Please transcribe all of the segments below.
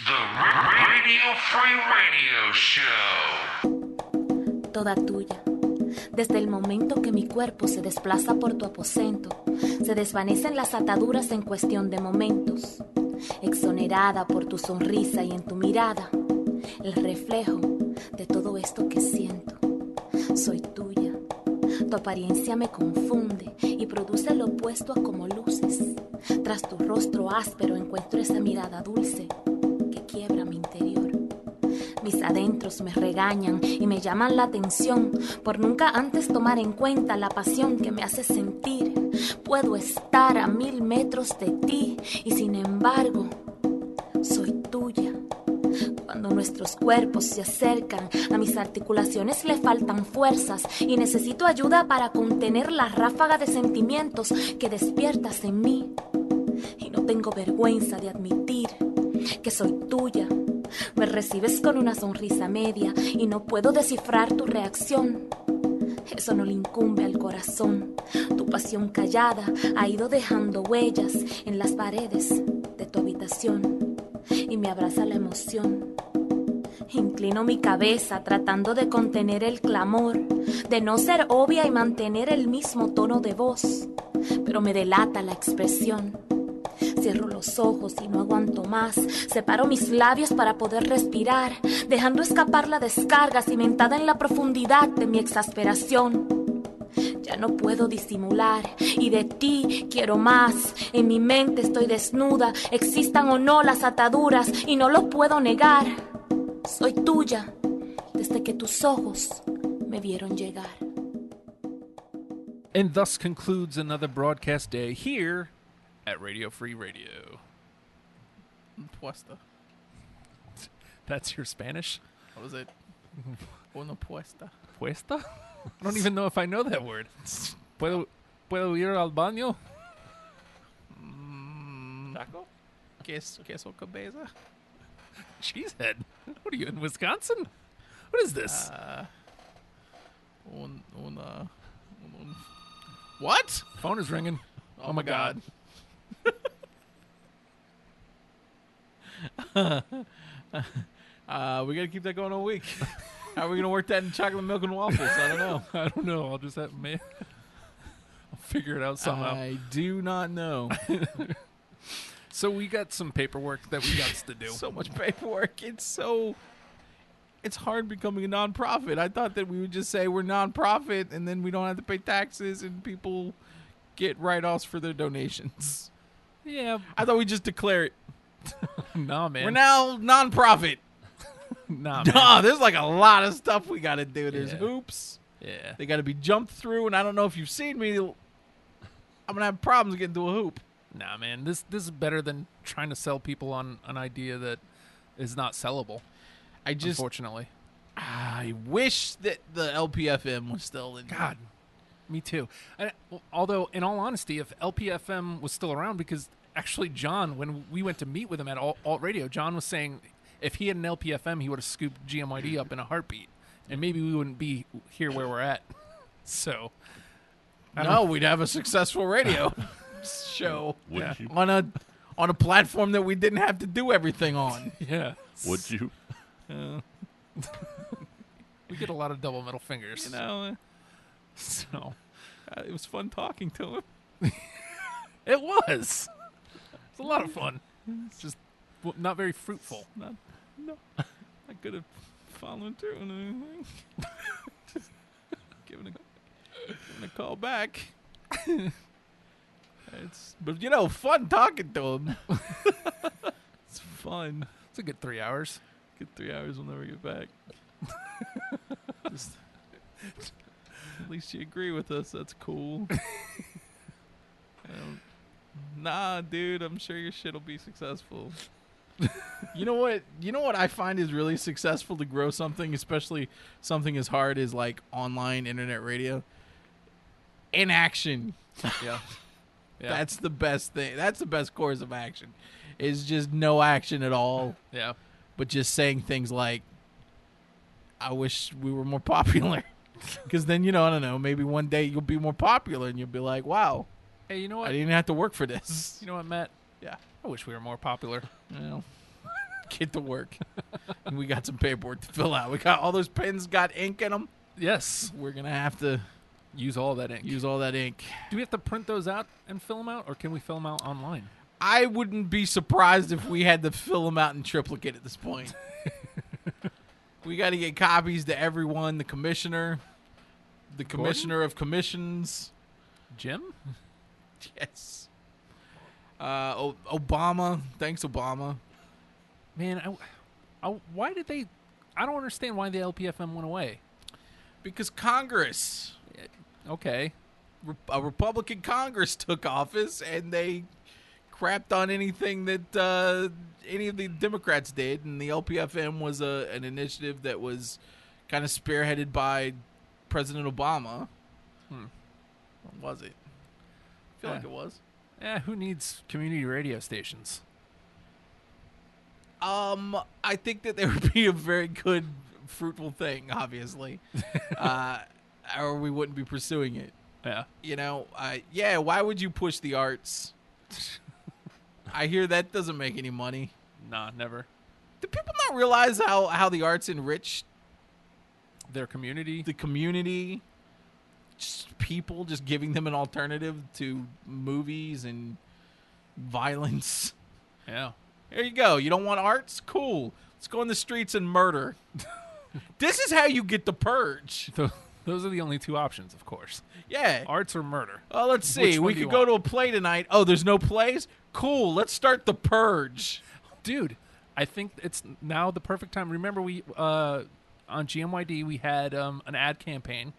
The Radio Free Radio Show. Toda tuya. Desde el momento que mi cuerpo se desplaza por tu aposento, se desvanecen las ataduras en cuestión de momentos. Exonerada por tu sonrisa y en tu mirada, el reflejo de todo esto que siento. Soy tuya. Tu apariencia me confunde y produce lo opuesto a como luces. Tras tu rostro áspero encuentro esa mirada dulce que quiebra mi interior. Mis adentros me regañan y me llaman la atención por nunca antes tomar en cuenta la pasión que me hace sentir. Puedo estar a 1000 metros de ti y sin embargo soy tuya. Cuando nuestros cuerpos se acercan, a mis articulaciones le faltan fuerzas y necesito ayuda para contener la ráfaga de sentimientos que despiertas en mí. Y no tengo vergüenza de admitir que soy tuya. Me recibes con una sonrisa media y no puedo descifrar tu reacción. Eso no le incumbe al corazón. Tu pasión callada ha ido dejando huellas en las paredes de tu habitación y me abraza la emoción. Inclino mi cabeza tratando de contener el clamor, de no ser obvia y mantener el mismo tono de voz, pero me delata la expresión. Cierro los ojos y no aguanto más. Separo mis labios para poder respirar, dejando escapar la descarga cimentada en la profundidad de mi exasperación. Ya no puedo disimular y de ti quiero más. En mi mente estoy desnuda, existan o no las ataduras y no lo puedo negar. Soy tuya desde que tus ojos me vieron llegar. And thus concludes another broadcast day here at Radio Free Radio. Puesta. That's your Spanish? What was it? Una puesta. Puesta? I don't even know if I know that word. ¿Puedo ir al baño? Taco? Queso cabeza? Cheesehead. What are you, in Wisconsin? What is this? What? Phone is ringing. Oh my God. We gotta keep that going all week. How are we gonna work that in chocolate milk and waffles? I don't know. I don't know. I'll just have I'll figure it out somehow. I do not know. So we got some paperwork that we got to do. So much paperwork. It's hard becoming a nonprofit. I thought that we would just say we're nonprofit and then we don't have to pay taxes and people get write-offs for their donations. Yeah. I thought we'd just declare it. No, man. We're now nonprofit. Nah, man. No, there's like a lot of stuff we got to do. There's hoops. Yeah. They got to be jumped through, and I don't know if you've seen me. I'm going to have problems getting to a hoop. Nah, man. This is better than trying to sell people on an idea that is not sellable. Unfortunately. I wish that the LPFM was still in. God, me too. Although, in all honesty, if LPFM was still around, because actually John, when we went to meet with him at Alt Radio, John was saying if he had an LPFM, he would have scooped GMYD up in a heartbeat, and maybe we wouldn't be here where we're at. So, we'd have a successful radio show Would you? on a platform that we didn't have to do everything on. yeah. Would you? We get a lot of double middle fingers. You know, So, it was fun talking to him. it was. It's a lot of fun. It's just not very fruitful. Not good at following through on anything. Just giving a call back. But fun talking to him. It's fun. It's a good 3 hours. Good 3 hours. We'll never get back. Just, at least you agree with us. That's cool. Nah, dude. I'm sure your shit will be successful. You know what I find is really successful to grow something, especially something as hard as like online internet radio? Inaction. Yeah. That's the best thing. That's the best course of action. Is just no action at all, Yeah. but just saying things like, I wish we were more popular. Because then, I don't know, maybe one day you'll be more popular and you'll be like, wow, Hey, I didn't have to work for this. You know what, Matt? Yeah. I wish we were more popular. Well, get to work. And we got some paperwork to fill out. We got all those pens got ink in them. Yes. We're going to have to Use all that ink. use all that ink. Do we have to print those out and fill them out, or can we fill them out online? I wouldn't be surprised if we had to fill them out in triplicate at this point. We got to get copies to everyone. The commissioner of commissions. Jim? Yes. Obama. Thanks, Obama. Man, why did they... I don't understand why the LPFM went away. Because Congress, Okay. a Republican Congress took office, and they crapped on anything that any of the Democrats did, and the LPFM was an initiative that was kind of spearheaded by President Obama. Or was it? I feel like it was. Who needs community radio stations? I think that there would be a very good, fruitful thing, obviously, or we wouldn't be pursuing it. Yeah. You know, why would you push the arts? I hear that doesn't make any money. Nah, never. Do people not realize how the arts enrich Their community? the community? Just people, just giving them an alternative to movies and violence. Yeah. There you go. You don't want arts? Cool. Let's go in the streets and murder. This is how you get the purge. Those are the only two options, of course. Yeah. Arts or murder. Oh, let's see. Which one We do you could go want? to a play tonight. Oh, there's no plays? Cool. Let's start the purge. Dude, I think it's now the perfect time. Remember, we on GMYD, we had an ad campaign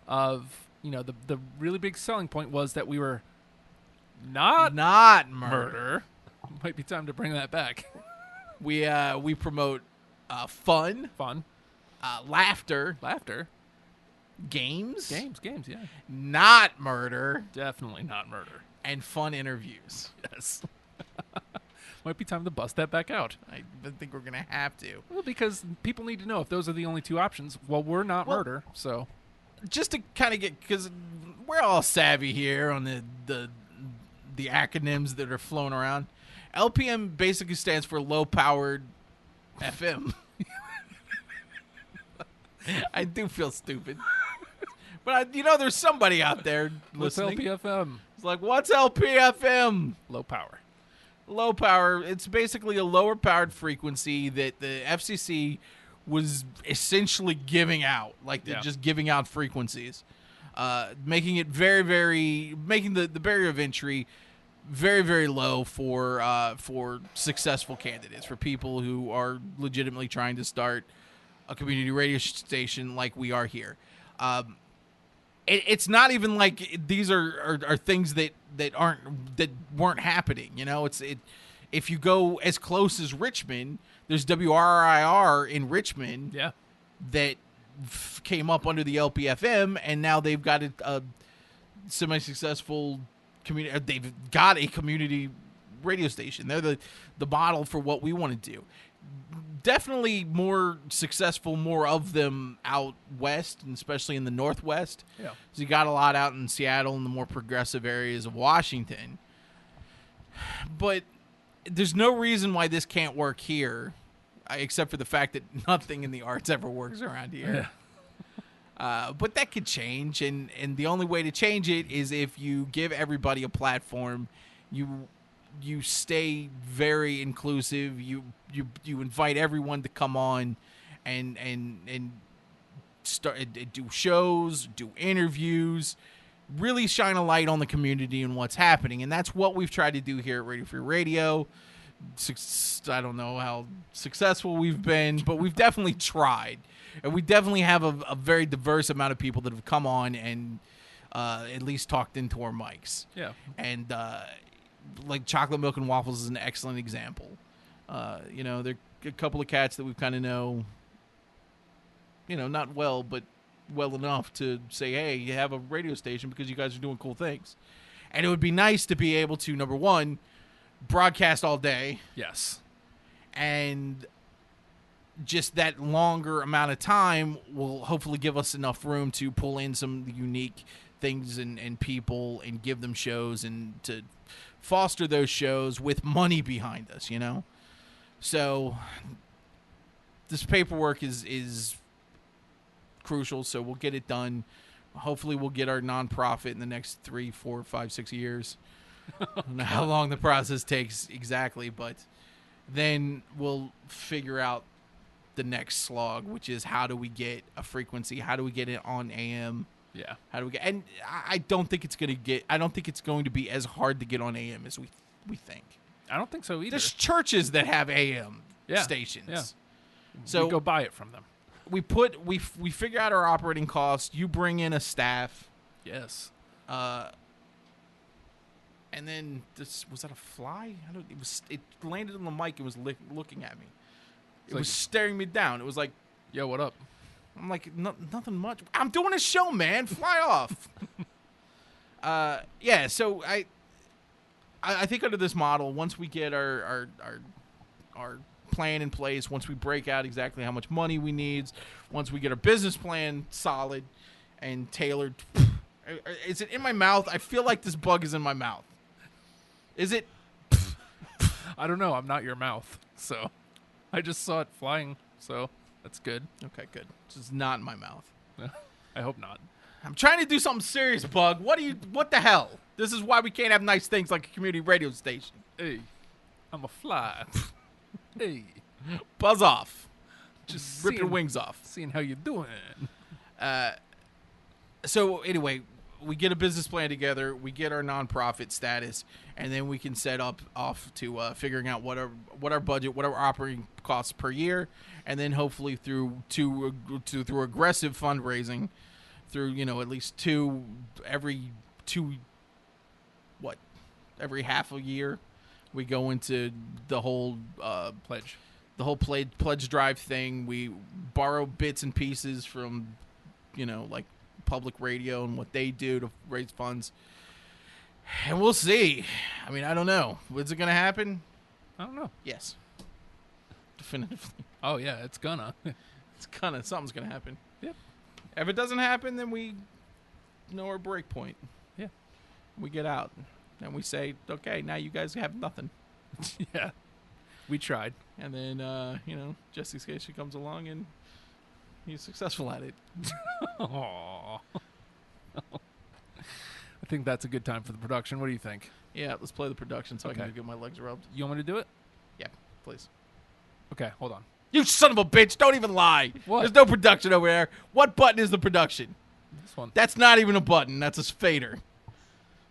of, the really big selling point was that we were not Not murder. murder. Might be time to bring that back. We promote fun, Fun. laughter, Games, games, yeah. not murder, Definitely not murder. and fun interviews. Yes. Might be time to bust that back out. I think we're going to have to. Well, because people need to know if those are the only two options. Well, we're not Well- murder, so Just to kind of get, because we're all savvy here on the acronyms that are flown around. LPM basically stands for low powered FM. I do feel stupid, but there's somebody out there what's listening. LPFM? It's like, what's LPFM? Low power. Low power. It's basically a lower powered frequency that the FCC was essentially giving out, like they're Yeah. just giving out frequencies, making it very, very, making the barrier of entry very, very low for successful candidates, for people who are legitimately trying to start a community radio station like we are here. It's not even like these are things that weren't happening. If you go as close as Richmond, there's WRIR in Richmond Yeah. that came up under the LPFM, and now they've got a semi-successful community. They've got a community radio station. They're the model for what we want to do. Definitely more successful, more of them out west, and especially in the Northwest. Yeah. So you got a lot out in Seattle and the more progressive areas of Washington. But there's no reason why this can't work here, except for the fact that nothing in the arts ever works around here. But that could change, and the only way to change it is if you give everybody a platform. You stay very inclusive. You invite everyone to come on, and start do shows, do interviews, really shine a light on the community and what's happening. And that's what we've tried to do here at Radio Free Radio. I don't know how successful we've been, but we've definitely tried. And we definitely have a very diverse amount of people that have come on and at least talked into our mics. Yeah. And like Chocolate Milk and Waffles is an excellent example. They're a couple of cats that we kind of know, not well, but well enough to say, hey, you have a radio station because you guys are doing cool things. And it would be nice to be able to, number one, broadcast all day, Yes. and just that longer amount of time will hopefully give us enough room to pull in some unique things and people and give them shows and to foster those shows with money behind us, So this paperwork is crucial, so we'll get it done. Hopefully we'll get our nonprofit in the next 3, 4, 5, 6 years. I don't know how long the process takes exactly, but then we'll figure out the next slog, which is how do we get a frequency? How do we get it on AM? Yeah. How do we get? And I don't think it's going to be as hard to get on AM as we think. I don't think so either. There's churches that have AM stations. Yeah. So we go buy it from them. we figure out our operating costs. You bring in a staff. Yes. And then was that a fly? It landed on the mic and was looking at me. It was staring me down. It was like, Yo, what up? I'm like, nothing much. I'm doing a show, man. Fly off. Yeah. So I think under this model, once we get our plan in place, once we break out exactly how much money we need, once we get our business plan solid and tailored, is it in my mouth? I feel like this bug is in my mouth. Is it? I don't know. I'm not your mouth, so I just saw it flying, so that's good. Okay, good. It's just not in my mouth. I hope not. I'm trying to do something serious, Bug. What the hell? This is why we can't have nice things like a community radio station. Hey, I'm a fly. Hey, Buzz off. just Rip your seeing- wings off. Seeing how you doing. So anyway, we get a business plan together, we get our nonprofit status, and then we can set off to figuring out what our budget, what our operating costs per year, and then hopefully through aggressive fundraising, through at least every half a year, we go into the whole Pledge. pledge drive thing. We borrow bits and pieces from like public radio and what they do to raise funds, and we'll see. I mean, I don't know. Is it going to happen? I don't know. Yes, definitively. Oh yeah, it's gonna. Something's going to happen. Yep. If it doesn't happen, then we know our break point. Yeah. We get out and we say, okay, now you guys have nothing. Yeah. We tried. And then Jesse Scation comes along and he's successful at it. Aww. I think that's a good time for the production. What do you think? Yeah, let's play the production so I Okay. can get my legs rubbed. You want me to do it? Yeah, please. Okay, hold on. You son of a bitch! Don't even lie. What? There's no production over there. What button is the production? This one. That's not even a button. That's a fader.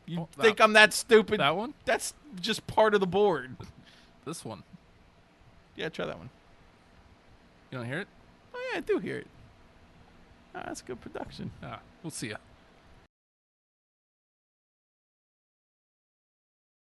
You Oh, think I'm that stupid? That one? That's just part of the board. This one. Yeah, try that one. You don't hear it? Oh yeah, I do hear it. That's good production. Ah, we'll see ya.